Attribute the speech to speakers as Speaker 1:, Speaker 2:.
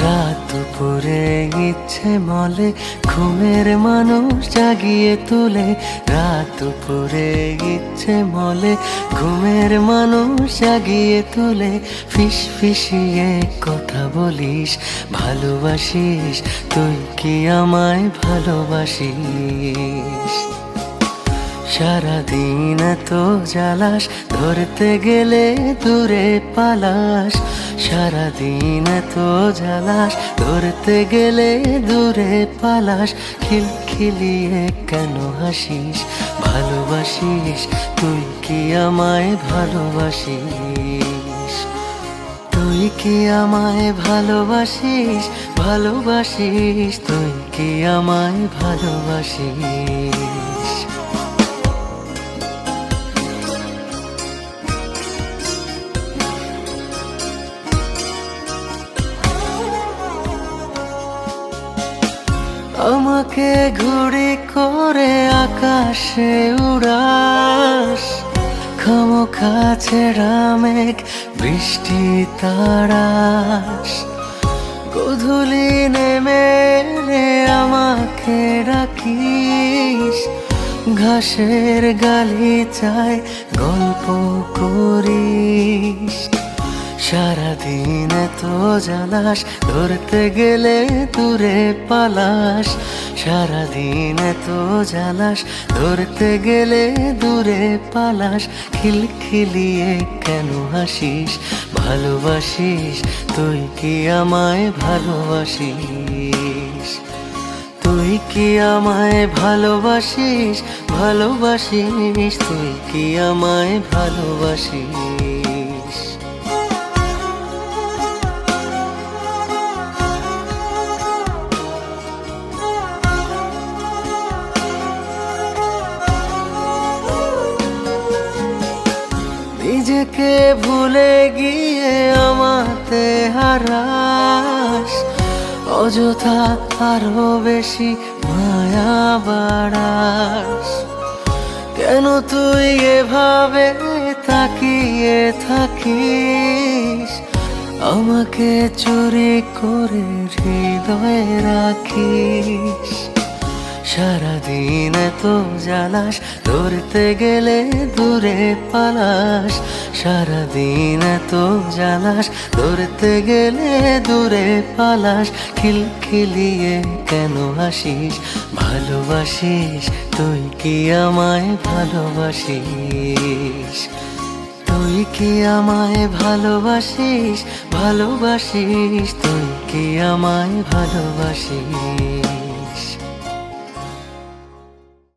Speaker 1: রাত দুপুরে ইচ্ছে মলে ঘুমের মানুষ জাগিয়ে তোলে। রাত দুপুরে ইচ্ছে মলে ঘুমের মানুষ জাগিয়ে তোলে। ফিস ফিসিয়ে কথা বলিস, ভালোবাসিস, তুই কি আমায় ভালোবাসিস? সারাদিন তো জ্বালাস, ধরতে গেলে দূরে পালাস। সারাদিন তো জ্বালাস, ধরতে গেলে দূরে পালাস। খিলখিলিয়ে কেন হাসিস? ভালোবাসিস, তুই কি আমায় ভালোবাসিস? তুই কি আমায় ভালোবাসিস? ভালোবাসিস, তুই কি আমায় ভালোবাসিস? আমাকে ঘুড়ি করে আকাশে উড়াস, খামোখা ছেঁড়া মেঘ বৃষ্টি তারাস। গোধূলি নেমে এলে আমাকে ডাকিস, ঘাসের গালিচায় গল্প করিস। সারাদিন তো জ্বালাস, ধরতে গেলে দূরে পালাস। সারাদিন তো জ্বালাস, ধরতে গেলে দূরে পালাস। খিলখিলিয়ে কেন হাসিস? ভালোবাসিস, তুই কি আমায় ভালোবাসিস? তুই কি আমায় ভালোবাসিস? ভালোবাসিস, তুই কি আমায় ভালোবাসিস? নিজেকে ভুলে গিয়ে আমাতে হারাস, অযথা আরো বেশি মায়া বাড়াস। কেন তুই এভাবে তাকিয়ে থাকিস? আমাকে চুরি করে হৃদয়ে রাখিস। সারাদিন তো জ্বালাস, ধরতে গেলে দূরে পালাস। সারাদিন তো জ্বালাস, ধরতে গেলে দূরে পালাস। খিলখিলিয়ে কেন হাসিস? ভালোবাসিস, তুই কি আমায় ভালোবাসিস? তুই কি আমায় ভালোবাসিস? ভালোবাসিস, তুই কি আমায় ভালোবাসিস?